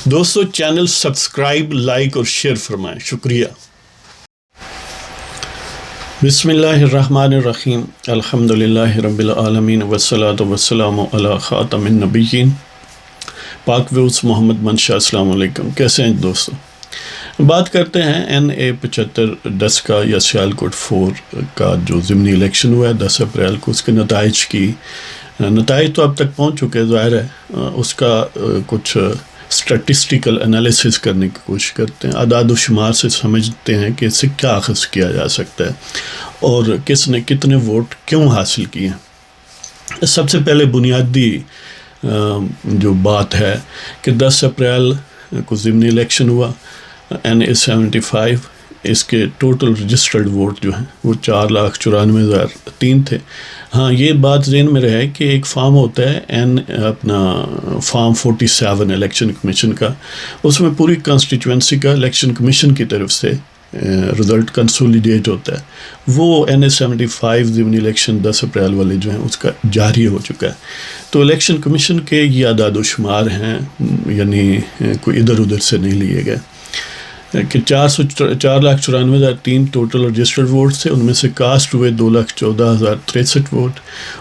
دوستو channel subscribe, like اور share فرمائیں، شکریہ۔ بسم اللہ الرحمن الرحیم، الحمدللہ رب العالمین والصلاة والسلام علی خاتم النبیین پاک ویوز محمد منشا۔ السلام علیکم، کیسے ہیں دوستو؟ بات کرتے ہیں NA-75 کا یا سیالکوٹ 4 کا جو ضمنی الیکشن ہوا ہے 10 اپریل کو، اس کے نتائج کی۔ نتائج تو اب تک پہنچ چکے، ظاہر ہے اس کا کچھ اسٹیٹسٹیکل انالیسس کرنے کی کوشش کرتے ہیں، اعداد و شمار سے سمجھتے ہیں کہ اس سے کیا اخذ کیا جا سکتا ہے اور کس نے کتنے ووٹ کیوں حاصل کیے ہیں۔ سب سے پہلے بنیادی جو بات ہے کہ 10 اپریل کو ضمنی الیکشن ہوا NA-75، اس کے ٹوٹل رجسٹرڈ ووٹ جو ہیں وہ 4,94,003 تھے۔ ہاں، یہ بات ذہن میں رہے کہ ایک فارم ہوتا ہے فارم 47 الیکشن کمیشن کا، اس میں پوری کانسٹیچوئنسی کا الیکشن کمیشن کی طرف سے رزلٹ کنسولیڈیٹ ہوتا ہے۔ وہ NA-75 ضمنی الیکشن 10 اپریل والے جو ہیں اس کا جاری ہو چکا ہے۔ تو الیکشن کمیشن کے یہ اعداد و شمار ہیں، یعنی کوئی ادھر ادھر سے نہیں لیے گئے، کہ 4,94,003 ٹوٹل رجسٹرڈ ووٹ تھے، ان میں سے کاسٹ ہوئے 2,14,063 ووٹ،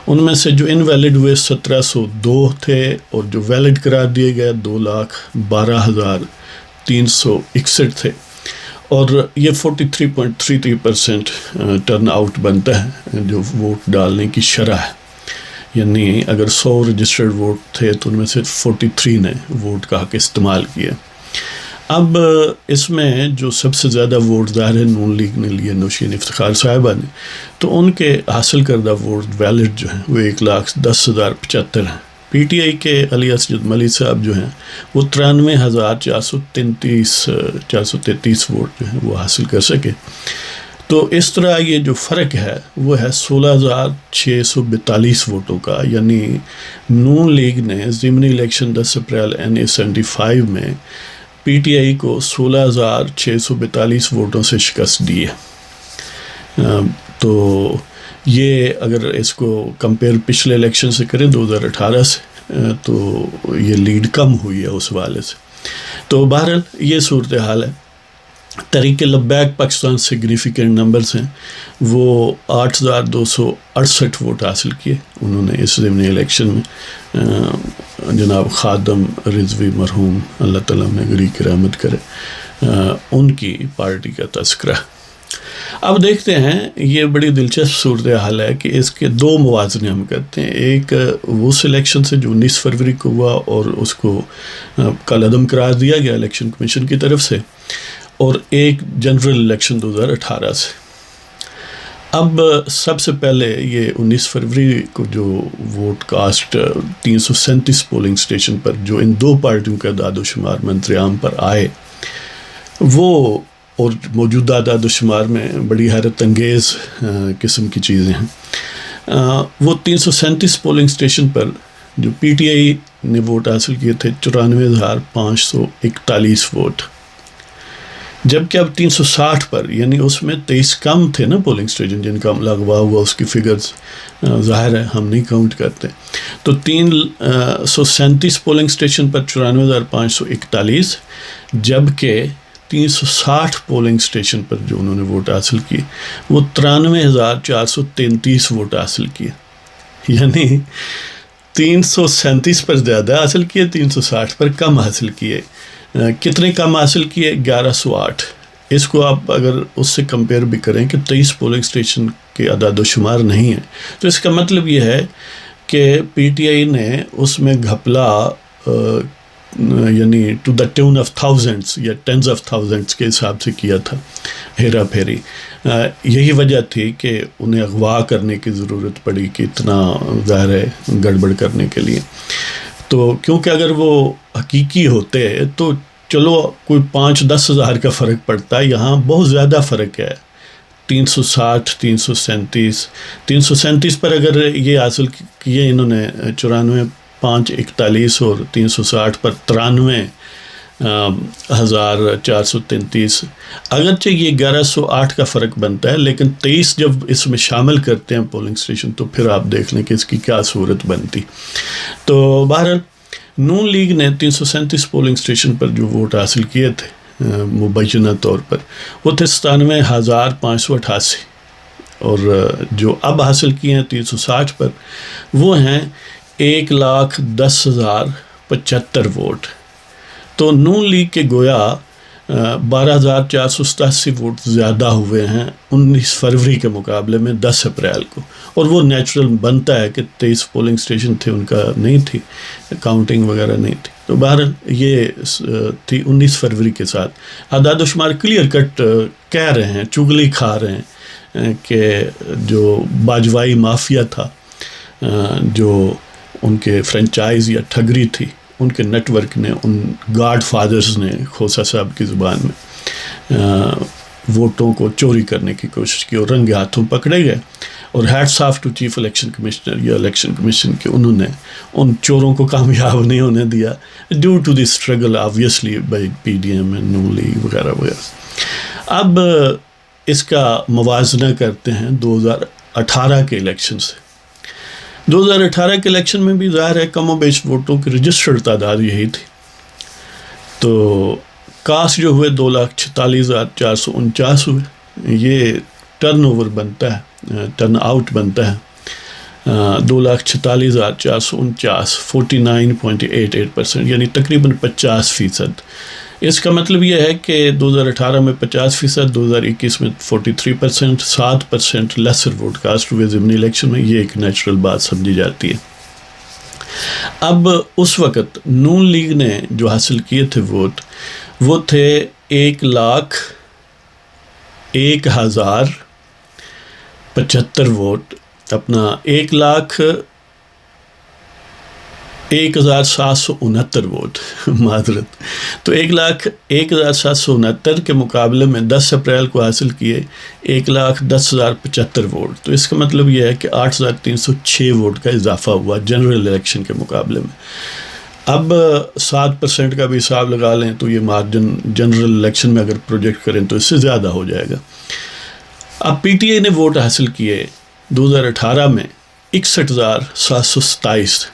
ان میں سے جو انویلڈ ہوئے 1,702 تھے اور جو ویلڈ قرار دیے گئے 2,12,361 تھے، اور یہ 43.33% ٹرن آؤٹ بنتا ہے جو ووٹ ڈالنے کی شرح ہے۔ یعنی اگر 100 رجسٹرڈ ووٹ تھے تو ان میں سے 43 نے ووٹ کا حق استعمال کیا۔ اب اس میں جو سب سے زیادہ ووٹ ظاہر ہے نون لیگ نے لیے، نوشین افتخار صاحبہ نے، تو ان کے حاصل کردہ ووٹ ویلڈ جو ہیں وہ 1,10,075 ہیں۔ PTI کے علی اسجد ملی صاحب جو ہیں وہ 93,433 ووٹ جو ہیں وہ حاصل کر سکے۔ تو اس طرح یہ جو فرق ہے وہ ہے 16,642 ووٹوں کا، یعنی نون لیگ نے ضمنی الیکشن 10 اپریل NA-75 میں PTI کو 16,642 ووٹوں سے شکست دی ہے۔ تو یہ اگر اس کو کمپیئر پچھلے الیکشن سے کریں 2018 سے، تو یہ لیڈ کم ہوئی ہے اس حوالے سے۔ تو بہرحال یہ صورتحال ہے۔ تحریک لبیک پاکستان سگنیفیکنٹ نمبرز ہیں، وہ 8,268 ووٹ حاصل کیے انہوں نے اس ضمنی الیکشن میں۔ جناب خادم رضوی مرحوم، اللہ تعالیٰ نے گری کی رحمت کرے، ان کی پارٹی کا تذکرہ۔ اب دیکھتے ہیں، یہ بڑی دلچسپ صورتحال ہے کہ اس کے دو موازنے ہم کرتے ہیں۔ ایک وہ الیکشن سے جو 19 فروری کو ہوا اور اس کو کالعدم قرار دیا گیا الیکشن کمیشن کی طرف سے، اور ایک جنرل الیکشن 2018 سے۔ اب سب سے پہلے یہ 19 فروری کو جو ووٹ کاسٹ 337 پولنگ اسٹیشن پر جو ان دو پارٹیوں کے اعداد و شمار منتر عام پر آئے، وہ اور موجودہ اعداد و شمار میں بڑی حیرت انگیز قسم کی چیزیں ہیں۔ وہ 337 پولنگ اسٹیشن پر جو PTI نے ووٹ حاصل کیے تھے 94,541 ووٹ، جبکہ اب 360 پر، یعنی اس میں 23 کم تھے نا پولنگ اسٹیشن جن کا لغوا ہوا، اس کی فگرز ظاہر ہے ہم نہیں کاؤنٹ کرتے۔ تو 337 پولنگ اسٹیشن پر 94,541، جبکہ 360 پولنگ اسٹیشن پر جو انہوں نے ووٹ حاصل کیے وہ 93,433 ووٹ حاصل کیے، یعنی 337 پر زیادہ حاصل کیے، 360 پر کم حاصل کیے۔ کتنے کم حاصل کیے؟ 1,108۔ اس کو آپ اگر اس سے کمپیئر بھی کریں کہ 23 پولنگ اسٹیشن کے اعداد و شمار نہیں ہیں، تو اس کا مطلب یہ ہے کہ PTI نے اس میں گھپلا یعنی to the tune of thousands یا ٹینز آف تھاؤزنڈس کے حساب سے کیا تھا، ہیرا پھیری۔ یہی وجہ تھی کہ انہیں اغوا کرنے کی ضرورت پڑی کہ اتنا ظاہر ہے گڑبڑ کرنے کے لیے۔ تو کیونکہ اگر وہ حقیقی ہوتے تو چلو کوئی 5-10 ہزار کا فرق پڑتا ہے، یہاں بہت زیادہ فرق ہے۔ 360، 337 پر اگر یہ حاصل کیے انہوں نے 94,541 اور 360 پر 93,433، اگرچہ یہ 1,108 کا فرق بنتا ہے، لیکن 23 جب اس میں شامل کرتے ہیں پولنگ اسٹیشن تو پھر آپ دیکھ لیں کہ اس کی کیا صورت بنتی۔ تو بہرحال نون لیگ نے 337 پولنگ اسٹیشن پر جو ووٹ حاصل کیے تھے مبینہ طور پر وہ تھے 97,588، اور جو اب حاصل کیے ہیں 360 پر وہ ہیں 1,10,075 ووٹ. تو نون لیگ کے گویا 12,487 ووٹ زیادہ ہوئے ہیں 19 فروری کے مقابلے میں 10 اپریل کو، اور وہ نیچرل بنتا ہے کہ 23 پولنگ اسٹیشن تھے ان کا نہیں تھی کاؤنٹنگ وغیرہ نہیں تھی. تو بہرحال یہ تھی 19 فروری کے ساتھ. اعداد و شمار کلیئر کٹ کہہ رہے ہیں، چگلی کھا رہے ہیں کہ جو باجوائی مافیا تھا، جو ان کے فرنچائز یا ٹھگری تھی، ان کے نیٹ ورک نے، ان گاڈ فادرز نے کھوسا صاحب کی زبان میں ووٹوں کو چوری کرنے کی کوشش کی اور رنگے ہاتھوں پکڑے گئے. اور hats of two chief election commissioner یا الیکشن کمیشن کہ انہوں نے ان چوروں کو کامیاب نہیں ہونے دیا due to the struggle obviously by PDM and Noon League وغیرہ وغیرہ. اب اس کا موازنہ کرتے ہیں 2018 کے الیکشن سے. 2018 کے الیکشن میں بھی ظاہر ہے کم و بیش ووٹوں کی رجسٹرڈ تعداد یہی تھی. تو کاسٹ جو ہوئے 2,46,449 ہوئے. یہ ٹرن اوور بنتا ہے، ٹرن آؤٹ بنتا ہے 2,46,449، 49.88%، یعنی تقریباً 50%. اس کا مطلب یہ ہے کہ 2018 میں 50%، 2021 میں 43%، 7% لیسر ووٹ کاسٹ ہوئے ضمنی الیکشن میں. یہ ایک نیچرل بات سمجھی جاتی ہے. اب اس وقت نون لیگ نے جو حاصل کیے تھے ووٹ وہ تھے 1,01,075 ووٹ، اپنا 1,01,769 ووٹ معذرت. تو 1,01,769 کے مقابلے میں 10 اپریل کو حاصل کیے 1,10,075 ووٹ. تو اس کا مطلب یہ ہے کہ 8,306 ووٹ کا اضافہ ہوا جنرل الیکشن کے مقابلے میں. اب 7% کا بھی حساب لگا لیں تو یہ مارجن جنرل الیکشن میں اگر پروجیکٹ کریں تو اس سے زیادہ ہو جائے گا. اب PTI نے ووٹ حاصل کیے 2018 میں 61,727،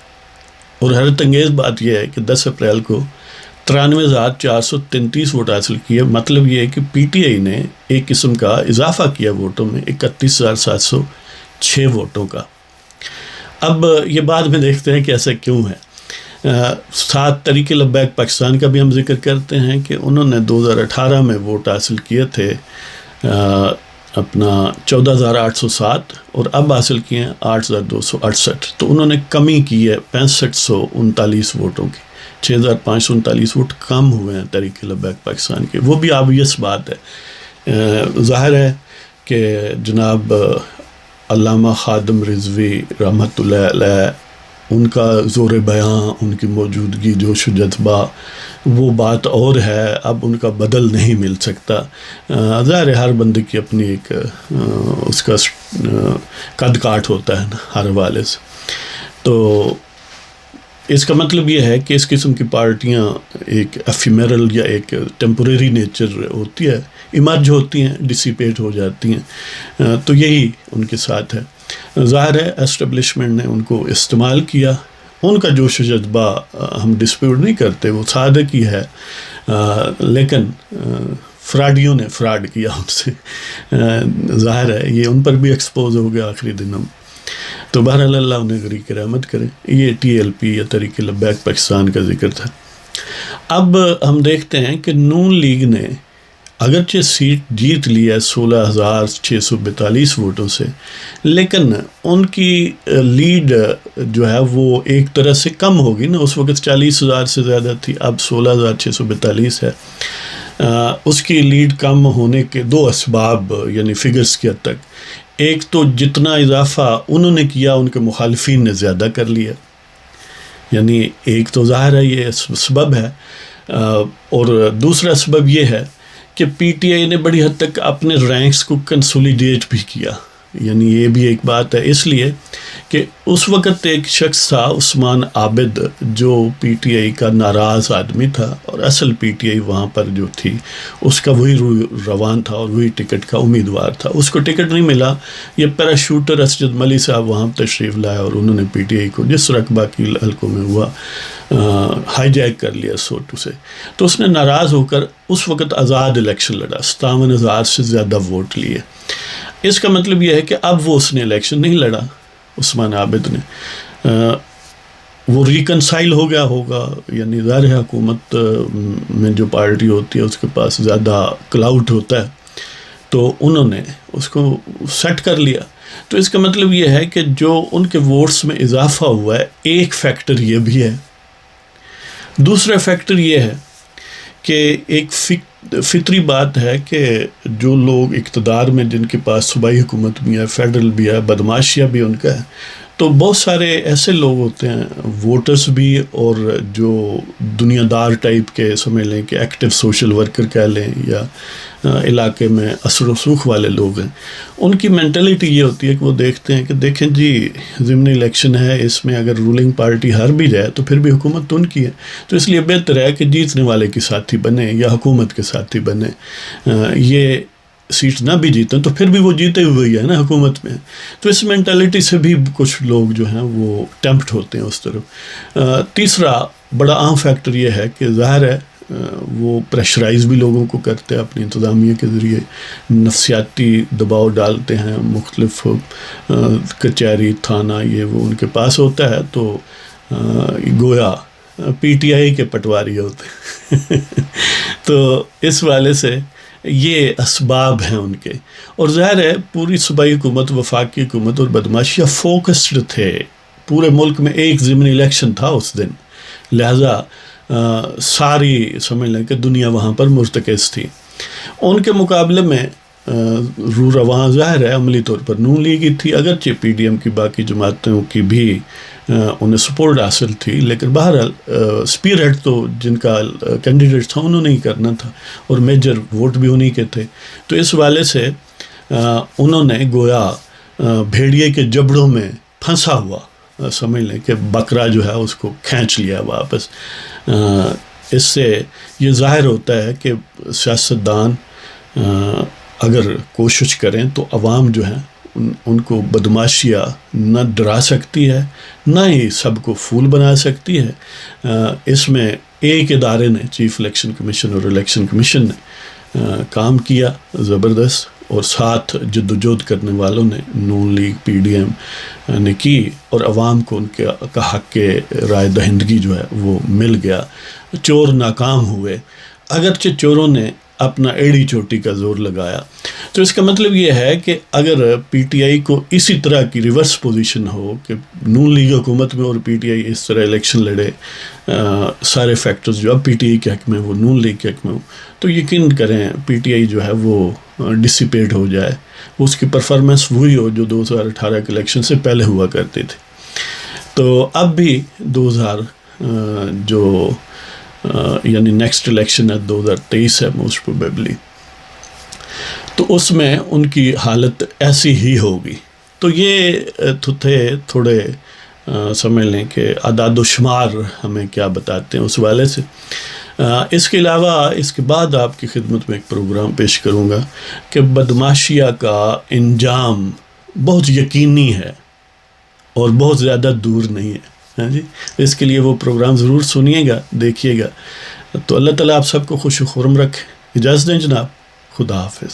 اور حیرت انگیز بات یہ ہے کہ 10 اپریل کو 93,433 ووٹ حاصل کیے. مطلب یہ ہے کہ PTI نے ایک قسم کا اضافہ کیا ووٹوں میں 31,706 ووٹوں کا. اب یہ بعد میں دیکھتے ہیں کہ ایسا کیوں ہے. ساتھ تحریک لبیک پاکستان کا بھی ہم ذکر کرتے ہیں کہ انہوں نے 2018 میں ووٹ حاصل کیے تھے اپنا 14,807 اور اب حاصل کیے ہیں 8,268. تو انہوں نے کمی کی ہے 6539 ووٹوں کی، 6,539 ووٹ کم ہوئے ہیں تحریک لبیک پاکستان کے. وہ بھی آبویس بات ہے. ظاہر ہے کہ جناب علامہ خادم رضوی رحمۃ اللہ علیہ، ان کا زور بیاں، ان کی موجودگی، جوش و جذبہ، وہ بات اور ہے. اب ان کا بدل نہیں مل سکتا. ظاہر ہے ہر بندے کی اپنی ایک اس کا قد کاٹ ہوتا ہے نا ہر حوالے سے. تو اس کا مطلب یہ ہے کہ اس قسم کی پارٹیاں ایک ایفیمیرل یا ایک ٹیمپوریری نیچر ہوتی ہے، ایمرج ہوتی ہیں، ڈسیپیٹ ہو جاتی ہیں. تو یہی ان کے ساتھ ہے. ظاہر ہے اسٹیبلشمنٹ نے ان کو استعمال کیا. ان کا جوش و جذبہ ہم ڈسپیوٹ نہیں کرتے، وہ صادق ہی ہے، لیکن فراڈیوں نے فراڈ کیا ان سے. ظاہر ہے یہ ان پر بھی ایکسپوز ہو گیا آخری دنوں. تو بہرحال اللہ انہیں غریق رحمت کرے. یہ TLP یا تحریک لبیک پاکستان کا ذکر تھا. اب ہم دیکھتے ہیں کہ نون لیگ نے اگرچہ سیٹ جیت لی ہے 16,642 ووٹوں سے، لیکن ان کی لیڈ جو ہے وہ ایک طرح سے کم ہوگی نا. اس وقت 40,000 سے زیادہ تھی، اب 16,642 ہے. اس کی لیڈ کم ہونے کے دو اسباب یعنی فگرز کی حد تک. ایک تو جتنا اضافہ انہوں نے کیا ان کے مخالفین نے زیادہ کر لیا، یعنی ایک تو ظاہر ہے یہ سبب ہے. اور دوسرا سبب یہ ہے کہ PTI نے بڑی حد تک اپنے رینکس کو کنسولیڈیٹ بھی کیا. یعنی یہ بھی ایک بات ہے، اس لیے کہ اس وقت ایک شخص تھا عثمان عابد جو پی ٹی آئی کا ناراض آدمی تھا، اور اصل پی ٹی آئی وہاں پر جو تھی اس کا وہی روان تھا اور وہی ٹکٹ کا امیدوار تھا. اس کو ٹکٹ نہیں ملا. یہ پیراشوٹر اسجد ملی صاحب وہاں تشریف لائے اور انہوں نے پی ٹی آئی کو جس رقبہ کی حلقوں میں ہوا ہائی جیک کر لیا سوٹو سے. تو اس نے ناراض ہو کر اس وقت آزاد الیکشن لڑا، 57,000 سے زیادہ ووٹ لیے. اس کا مطلب یہ ہے کہ اب وہ اس نے الیکشن نہیں لڑا عثمان عابد نے، وہ ریکنسائل ہو گیا ہوگا. یعنی ظاہر ہے حکومت میں جو پارٹی ہوتی ہے اس کے پاس زیادہ کلاؤٹ ہوتا ہے، تو انہوں نے اس کو سیٹ کر لیا. تو اس کا مطلب یہ ہے کہ جو ان کے ووٹس میں اضافہ ہوا ہے، ایک فیکٹر یہ بھی ہے. دوسرا فیکٹر یہ ہے کہ ایک فطری بات ہے کہ جو لوگ اقتدار میں، جن کے پاس صوبائی حکومت بھی ہے، فیڈرل بھی ہے، بدماشیہ بھی ان کا ہے، تو بہت سارے ایسے لوگ ہوتے ہیں ووٹرز بھی اور جو دنیا دار ٹائپ کے سمجھ لیں کہ ایکٹیو سوشل ورکر کہہ لیں یا علاقے میں اثر و رسوخ والے لوگ ہیں. ان کی مینٹلٹی یہ ہوتی ہے کہ وہ دیکھتے ہیں کہ دیکھیں جی ضمنی الیکشن ہے، اس میں اگر رولنگ پارٹی ہار بھی جائے تو پھر بھی حکومت تو ان کی ہے، تو اس لیے بہتر ہے کہ جیتنے والے کے ساتھی بنے یا حکومت کے ساتھی بنے. یہ سیٹ نہ بھی جیتیں تو پھر بھی وہ جیتے ہوئے ہی ہے نا حکومت میں. تو اس مینٹلٹی سے بھی کچھ لوگ جو ہیں وہ ٹیمپٹ ہوتے ہیں اس طرف. تیسرا بڑا عام فیکٹر یہ ہے کہ ظاہر ہے وہ پریشرائز بھی لوگوں کو کرتے ہیں اپنی انتظامیہ کے ذریعے، نفسیاتی دباؤ ڈالتے ہیں، مختلف کچہری تھانہ یہ وہ ان کے پاس ہوتا ہے، تو گویا پی ٹی آئی کے پٹواری ہوتے ہیں. تو اس والے سے یہ اسباب ہیں ان کے. اور ظاہر ہے پوری صوبائی حکومت، وفاقی حکومت اور بدماشیہ فوکسڈ تھے. پورے ملک میں ایک ضمنی الیکشن تھا اس دن، لہٰذا ساری سمجھ لیں کہ دنیا وہاں پر مرتکز تھی. ان کے مقابلے میں رو رواں ظاہر ہے عملی طور پر نون لیگ ہی تھی، اگرچہ پی ڈی ایم کی باقی جماعتوں کی بھی انہیں سپورٹ حاصل تھی، لیکن بہرحال اسپیر ہیڈ تو جن کا کینڈیڈیٹ تھا انہوں نے ہی کرنا تھا اور میجر ووٹ بھی انہی کے تھے. تو اس والے سے انہوں نے گویا بھیڑیے کے جبڑوں میں پھنسا ہوا سمجھ لیں کہ بکرا جو ہے اس کو کھینچ لیا واپس. اس سے یہ ظاہر ہوتا ہے کہ سیاستدان اگر کوشش کریں تو عوام جو ہیں ان کو بدماشیہ نہ ڈرا سکتی ہے، نہ ہی سب کو پھول بنا سکتی ہے. اس میں ایک ادارے نے، چیف الیکشن کمیشن اور الیکشن کمیشن نے کام کیا زبردست، اور ساتھ جدوجہد کرنے والوں نے نون لیگ پی ڈی ایم نے کی، اور عوام کو ان کا حق کے رائے دہندگی جو ہے وہ مل گیا. چور ناکام ہوئے، اگرچہ چوروں نے اپنا ایڑی چوٹی کا زور لگایا. تو اس کا مطلب یہ ہے کہ اگر پی ٹی آئی کو اسی طرح کی ریورس پوزیشن ہو کہ نون لیگ حکومت میں اور پی ٹی آئی اس طرح الیکشن لڑے، سارے فیکٹرز جو اب پی ٹی آئی کے حق میں وہ نون لیگ کے حق میں ہو، تو یقین کریں پی ٹی آئی جو ہے وہ ڈسیپیٹ ہو جائے، اس کی پرفارمنس وہی ہو جو 2018 کے الیکشن سے پہلے ہوا کرتی تھی. تو اب بھی 2000 جو یعنی نیکسٹ الیکشن ہے 2023 ہے موسٹ پروبیبلی، تو اس میں ان کی حالت ایسی ہی ہوگی. تو یہ تھے تھوڑے سمجھ لیں کہ اعداد و شمار ہمیں کیا بتاتے ہیں اس والے سے. اس کے علاوہ اس کے بعد آپ کی خدمت میں ایک پروگرام پیش کروں گا کہ بدماشیہ کا انجام بہت یقینی ہے اور بہت زیادہ دور نہیں ہے. ہاں جی، اس کے لیے وہ پروگرام ضرور سنیے گا، دیکھیے گا. تو اللہ تعالیٰ آپ سب کو خوش و خرم رکھے. اجازت دیں جناب، خدا حافظ.